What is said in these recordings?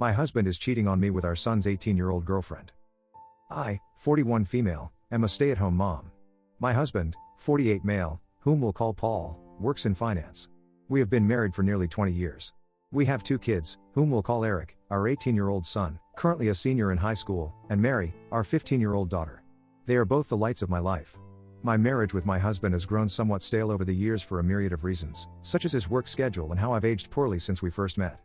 My husband is cheating on me with our son's 18-year-old girlfriend. I, 41 female, am a stay-at-home mom. My husband, 48 male, whom we'll call Paul, works in finance. We have been married for nearly 20 years. We have 2 kids, whom we'll call Eric, our 18-year-old son, currently a senior in high school, and Mary, our 15-year-old daughter. They are both the lights of my life. My marriage with my husband has grown somewhat stale over the years for a myriad of reasons, such as his work schedule and how I've aged poorly since we first met.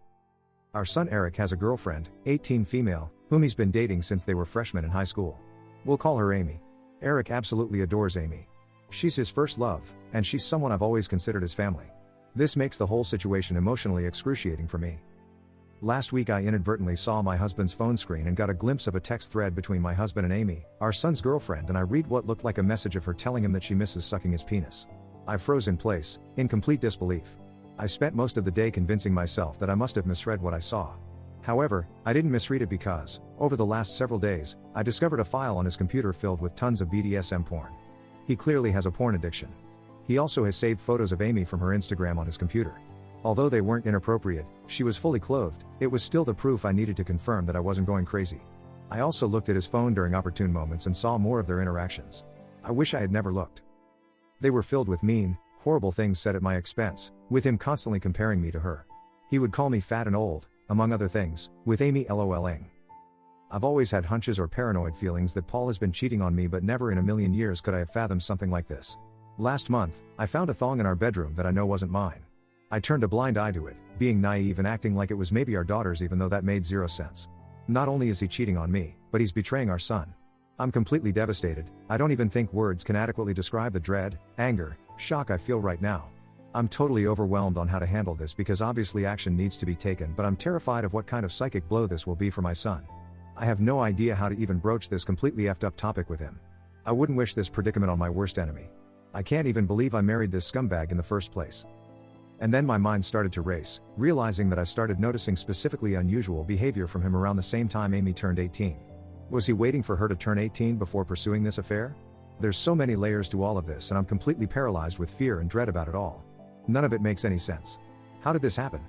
Our son Eric has a girlfriend, 18 female, whom he's been dating since they were freshmen in high school. We'll call her Amy. Eric absolutely adores Amy. She's his first love, and she's someone I've always considered his family. This makes the whole situation emotionally excruciating for me. Last week I inadvertently saw my husband's phone screen and got a glimpse of a text thread between my husband and Amy, our son's girlfriend, and I read what looked like a message of her telling him that she misses sucking his penis. I froze in place, in complete disbelief. I spent most of the day convincing myself that I must have misread what I saw. However, I didn't misread it because, over the last several days, I discovered a file on his computer filled with tons of BDSM porn. He clearly has a porn addiction. He also has saved photos of Amy from her Instagram on his computer. Although they weren't inappropriate, she was fully clothed, it was still the proof I needed to confirm that I wasn't going crazy. I also looked at his phone during opportune moments and saw more of their interactions. I wish I had never looked. They were filled with mean, horrible things said at my expense, with him constantly comparing me to her. He would call me fat and old, among other things, with Amy LOLing. I've always had hunches or paranoid feelings that Paul has been cheating on me, but never in a million years could I have fathomed something like this. Last month, I found a thong in our bedroom that I know wasn't mine. I turned a blind eye to it, being naive and acting like it was maybe our daughter's, even though that made 0 sense. Not only is he cheating on me, but he's betraying our son. I'm completely devastated. I don't even think words can adequately describe the dread, anger, shock I feel right now. I'm totally overwhelmed on how to handle this because obviously action needs to be taken, but I'm terrified of what kind of psychic blow this will be for my son. I have no idea how to even broach this completely effed up topic with him. I wouldn't wish this predicament on my worst enemy. I can't even believe I married this scumbag in the first place. And then my mind started to race, realizing that I started noticing specifically unusual behavior from him around the same time Amy turned 18. Was he waiting for her to turn 18 before pursuing this affair? There's so many layers to all of this, and I'm completely paralyzed with fear and dread about it all. None of it makes any sense. How did this happen?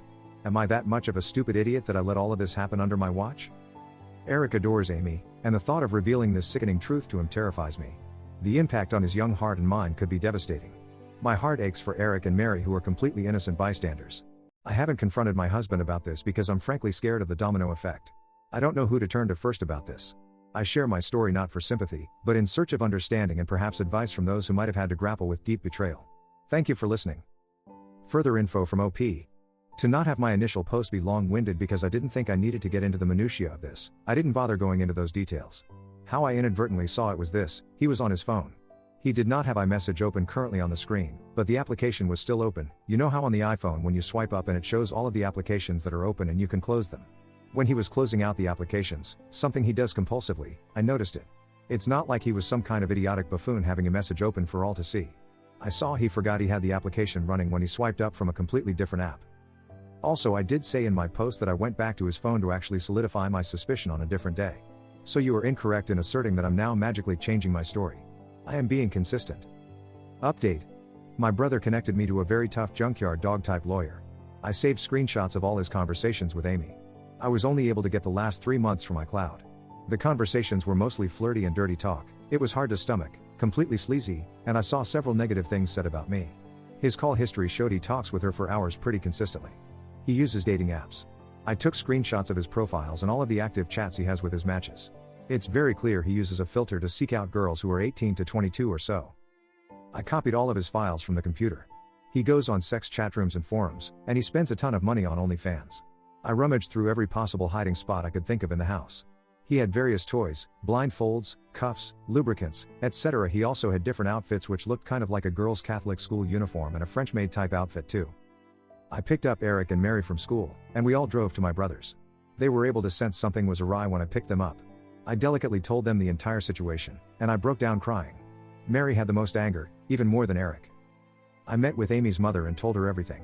Am I that much of a stupid idiot that I let all of this happen under my watch? Eric adores Amy, and the thought of revealing this sickening truth to him terrifies me. The impact on his young heart and mind could be devastating. My heart aches for Eric and Mary, who are completely innocent bystanders. I haven't confronted my husband about this because I'm frankly scared of the domino effect. I don't know who to turn to first about this. I share my story not for sympathy, but in search of understanding and perhaps advice from those who might have had to grapple with deep betrayal. Thank you for listening. Further info from OP. To not have my initial post be long-winded because I didn't think I needed to get into the minutiae of this, I didn't bother going into those details. How I inadvertently saw it was this: he was on his phone. He did not have iMessage open currently on the screen, but the application was still open. You know how on the iPhone when you swipe up and it shows all of the applications that are open and you can close them. When he was closing out the applications, something he does compulsively, I noticed it. It's not like he was some kind of idiotic buffoon having a message open for all to see. I saw he forgot he had the application running when he swiped up from a completely different app. Also, I did say in my post that I went back to his phone to actually solidify my suspicion on a different day. So you are incorrect in asserting that I'm now magically changing my story. I am being consistent. Update. My brother connected me to a very tough junkyard dog type lawyer. I saved screenshots of all his conversations with Amy. I was only able to get the last 3 months from my cloud. The conversations were mostly flirty and dirty talk. It was hard to stomach, completely sleazy, and I saw several negative things said about me. His call history showed he talks with her for hours pretty consistently. He uses dating apps. I took screenshots of his profiles and all of the active chats he has with his matches. It's very clear he uses a filter to seek out girls who are 18 to 22 or so. I copied all of his files from the computer. He goes on sex chat rooms and forums, and he spends a ton of money on OnlyFans. I rummaged through every possible hiding spot I could think of in the house. He had various toys, blindfolds, cuffs, lubricants, etc. He also had different outfits which looked kind of like a girl's Catholic school uniform and a French maid type outfit too. I picked up Eric and Mary from school, and we all drove to my brother's. They were able to sense something was awry when I picked them up. I delicately told them the entire situation, and I broke down crying. Mary had the most anger, even more than Eric. I met with Amy's mother and told her everything.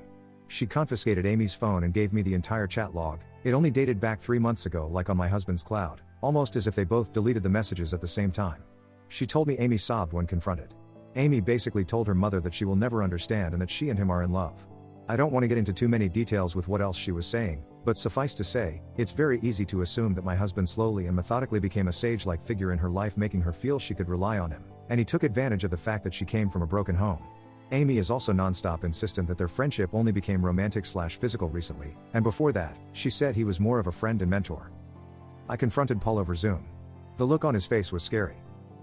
She confiscated Amy's phone and gave me the entire chat log. It only dated back 3 months ago, like on my husband's cloud, almost as if they both deleted the messages at the same time. She told me Amy sobbed when confronted. Amy basically told her mother that she will never understand and that she and him are in love. I don't want to get into too many details with what else she was saying, But suffice to say, it's very easy to assume that my husband slowly and methodically became a sage-like figure in her life, making her feel she could rely on him, and he took advantage of the fact that she came from a broken home. Amy is also non-stop insistent that their friendship only became romantic/physical recently, and before that, she said he was more of a friend and mentor. I confronted Paul over Zoom. The look on his face was scary.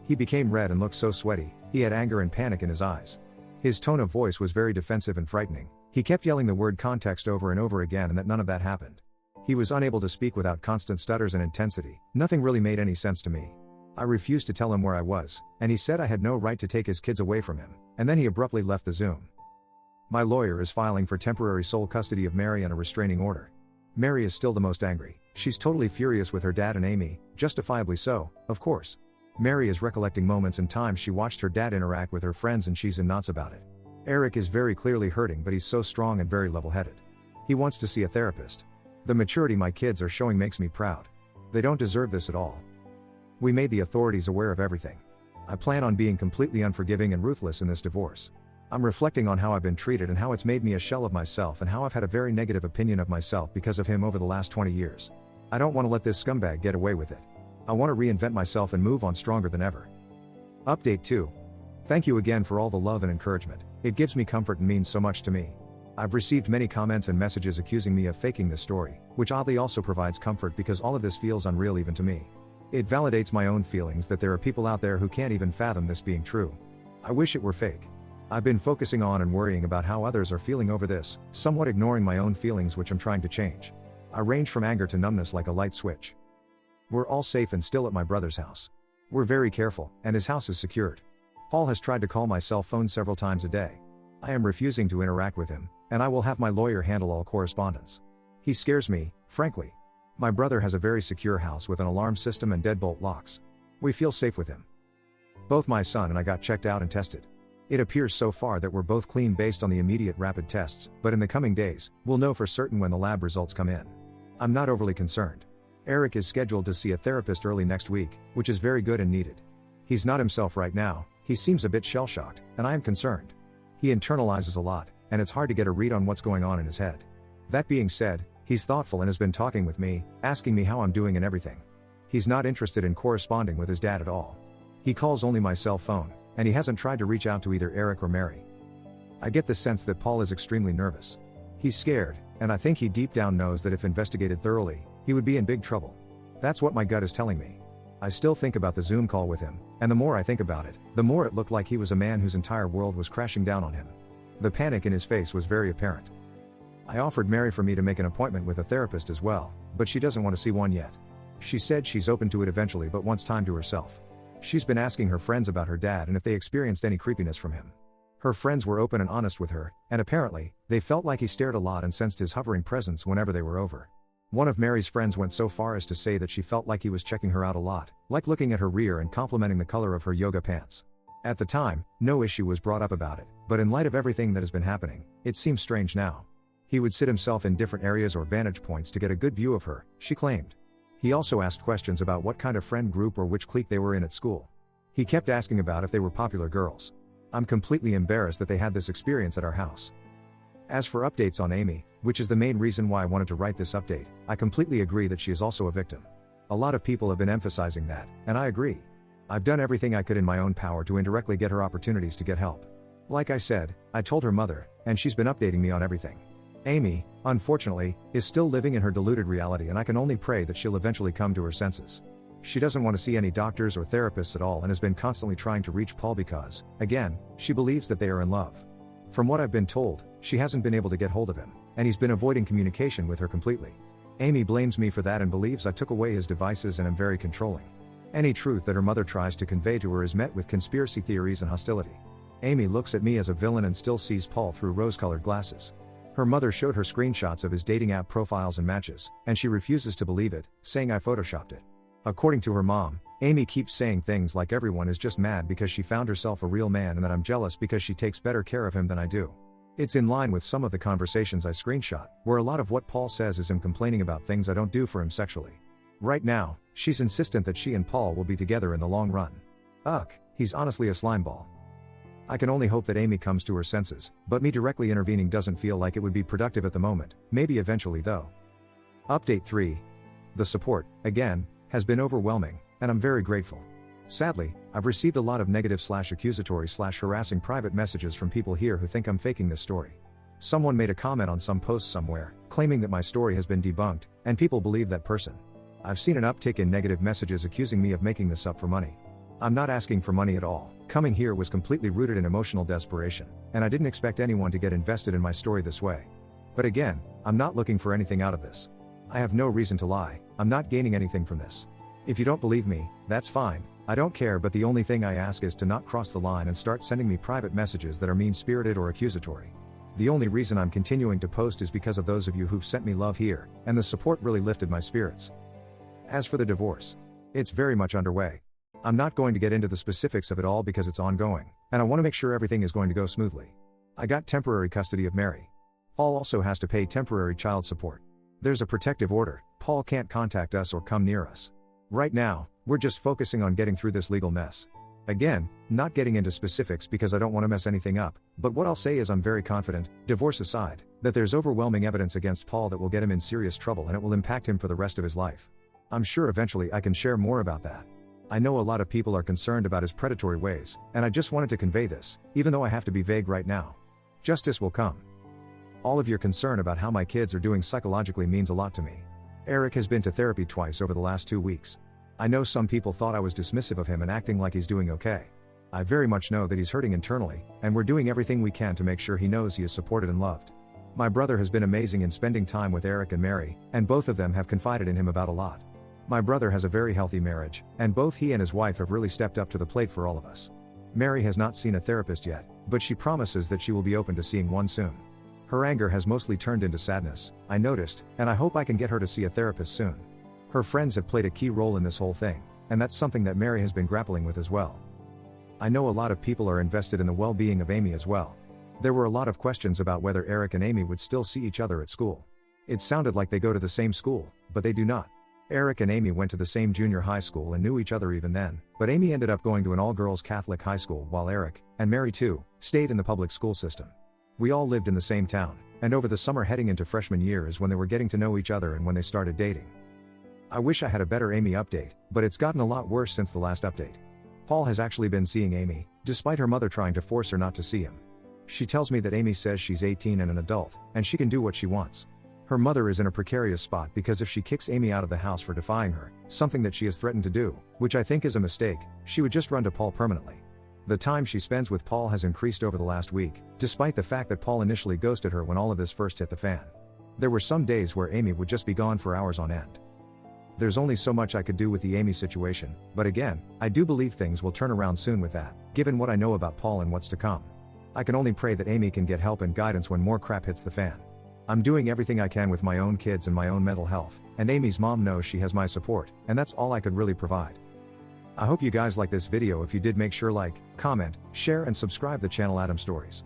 He became red and looked so sweaty, he had anger and panic in his eyes. His tone of voice was very defensive and frightening. He kept yelling the word context over and over again and that none of that happened. He was unable to speak without constant stutters and intensity. Nothing really made any sense to me. I refused to tell him where I was, and he said I had no right to take his kids away from him, and then he abruptly left the Zoom. My lawyer is filing for temporary sole custody of Mary and a restraining order. Mary is still the most angry. She's totally furious with her dad and Amy, justifiably so, of course. Mary is recollecting moments and times she watched her dad interact with her friends and she's in knots about it. Eric is very clearly hurting, but he's so strong and very level-headed. He wants to see a therapist. The maturity my kids are showing makes me proud. They don't deserve this at all. We made the authorities aware of everything. I plan on being completely unforgiving and ruthless in this divorce. I'm reflecting on how I've been treated and how it's made me a shell of myself and how I've had a very negative opinion of myself because of him over the last 20 years. I don't want to let this scumbag get away with it. I want to reinvent myself and move on stronger than ever. Update 2. Thank you again for all the love and encouragement. It gives me comfort and means so much to me. I've received many comments and messages accusing me of faking this story, which oddly also provides comfort because all of this feels unreal even to me. It validates my own feelings that there are people out there who can't even fathom this being true. I wish it were fake. I've been focusing on and worrying about how others are feeling over this, somewhat ignoring my own feelings, which I'm trying to change. I range from anger to numbness like a light switch. We're all safe and still at my brother's house. We're very careful, and his house is secured. Paul has tried to call my cell phone several times a day. I am refusing to interact with him, and I will have my lawyer handle all correspondence. He scares me, frankly. My brother has a very secure house with an alarm system and deadbolt locks. We feel safe with him. Both my son and I got checked out and tested. It appears so far that we're both clean based on the immediate rapid tests, but in the coming days, we'll know for certain when the lab results come in. I'm not overly concerned. Eric is scheduled to see a therapist early next week, which is very good and needed. He's not himself right now, he seems a bit shell-shocked, and I am concerned. He internalizes a lot, and it's hard to get a read on what's going on in his head. That being said, he's thoughtful and has been talking with me, asking me how I'm doing and everything. He's not interested in corresponding with his dad at all. He calls only my cell phone, and he hasn't tried to reach out to either Eric or Mary. I get the sense that Paul is extremely nervous. He's scared, and I think he deep down knows that if investigated thoroughly, he would be in big trouble. That's what my gut is telling me. I still think about the Zoom call with him, and the more I think about it, the more it looked like he was a man whose entire world was crashing down on him. The panic in his face was very apparent. I offered Mary for me to make an appointment with a therapist as well, but she doesn't want to see one yet. She said she's open to it eventually but wants time to herself. She's been asking her friends about her dad and if they experienced any creepiness from him. Her friends were open and honest with her, and apparently, they felt like he stared a lot and sensed his hovering presence whenever they were over. One of Mary's friends went so far as to say that she felt like he was checking her out a lot, like looking at her rear and complimenting the color of her yoga pants. At the time, no issue was brought up about it, but in light of everything that has been happening, it seems strange now. He would sit himself in different areas or vantage points to get a good view of her, she claimed. He also asked questions about what kind of friend group or which clique they were in at school. He kept asking about if they were popular girls. I'm completely embarrassed that they had this experience at our house. As for updates on Amy, which is the main reason why I wanted to write this update, I completely agree that she is also a victim. A lot of people have been emphasizing that, and I agree. I've done everything I could in my own power to indirectly get her opportunities to get help. Like I said, I told her mother, and she's been updating me on everything. Amy, unfortunately, is still living in her deluded reality, and I can only pray that she'll eventually come to her senses. She doesn't want to see any doctors or therapists at all and has been constantly trying to reach Paul because, again, she believes that they are in love. From what I've been told, she hasn't been able to get hold of him, and he's been avoiding communication with her completely. Amy blames me for that and believes I took away his devices and am very controlling. Any truth that her mother tries to convey to her is met with conspiracy theories and hostility. Amy looks at me as a villain and still sees Paul through rose-colored glasses. Her mother showed her screenshots of his dating app profiles and matches, and she refuses to believe it, saying I photoshopped it. According to her mom, Amy keeps saying things like everyone is just mad because she found herself a real man and that I'm jealous because she takes better care of him than I do. It's in line with some of the conversations I screenshot, where a lot of what Paul says is him complaining about things I don't do for him sexually. Right now, she's insistent that she and Paul will be together in the long run. Ugh, he's honestly a slimeball. I can only hope that Amy comes to her senses, but me directly intervening doesn't feel like it would be productive at the moment, maybe eventually though. Update 3. The support, again, has been overwhelming, and I'm very grateful. Sadly, I've received a lot of negative/accusatory/harassing private messages from people here who think I'm faking this story. Someone made a comment on some post somewhere, claiming that my story has been debunked, and people believe that person. I've seen an uptick in negative messages accusing me of making this up for money. I'm not asking for money at all. Coming here was completely rooted in emotional desperation, and I didn't expect anyone to get invested in my story this way. But again, I'm not looking for anything out of this. I have no reason to lie, I'm not gaining anything from this. If you don't believe me, that's fine, I don't care, but the only thing I ask is to not cross the line and start sending me private messages that are mean-spirited or accusatory. The only reason I'm continuing to post is because of those of you who've sent me love here, and the support really lifted my spirits. As for the divorce, it's very much underway. I'm not going to get into the specifics of it all because it's ongoing, and I want to make sure everything is going to go smoothly. I got temporary custody of Mary. Paul also has to pay temporary child support. There's a protective order, Paul can't contact us or come near us. Right now, we're just focusing on getting through this legal mess. Again, not getting into specifics because I don't want to mess anything up, but what I'll say is I'm very confident, divorce aside, that there's overwhelming evidence against Paul that will get him in serious trouble and it will impact him for the rest of his life. I'm sure eventually I can share more about that. I know a lot of people are concerned about his predatory ways, and I just wanted to convey this, even though I have to be vague right now. Justice will come. All of your concern about how my kids are doing psychologically means a lot to me. Eric has been to therapy twice over the last 2 weeks. I know some people thought I was dismissive of him and acting like he's doing okay. I very much know that he's hurting internally, and we're doing everything we can to make sure he knows he is supported and loved. My brother has been amazing in spending time with Eric and Mary, and both of them have confided in him about a lot. My brother has a very healthy marriage, and both he and his wife have really stepped up to the plate for all of us. Mary has not seen a therapist yet, but she promises that she will be open to seeing one soon. Her anger has mostly turned into sadness, I noticed, and I hope I can get her to see a therapist soon. Her friends have played a key role in this whole thing, and that's something that Mary has been grappling with as well. I know a lot of people are invested in the well-being of Amy as well. There were a lot of questions about whether Eric and Amy would still see each other at school. It sounded like they go to the same school, but they do not. Eric and Amy went to the same junior high school and knew each other even then, but Amy ended up going to an all-girls Catholic high school while Eric, and Mary too, stayed in the public school system. We all lived in the same town, and over the summer heading into freshman year is when they were getting to know each other and when they started dating. I wish I had a better Amy update, but it's gotten a lot worse since the last update. Paul has actually been seeing Amy, despite her mother trying to force her not to see him. She tells me that Amy says she's 18 and an adult, and she can do what she wants. Her mother is in a precarious spot because if she kicks Amy out of the house for defying her, something that she has threatened to do, which I think is a mistake, she would just run to Paul permanently. The time she spends with Paul has increased over the last week, despite the fact that Paul initially ghosted her when all of this first hit the fan. There were some days where Amy would just be gone for hours on end. There's only so much I could do with the Amy situation, but again, I do believe things will turn around soon with that, given what I know about Paul and what's to come. I can only pray that Amy can get help and guidance when more crap hits the fan. I'm doing everything I can with my own kids and my own mental health, and Amy's mom knows she has my support, and that's all I could really provide. I hope you guys like this video. If you did, make sure like, comment, share and subscribe the channel Adam Stories.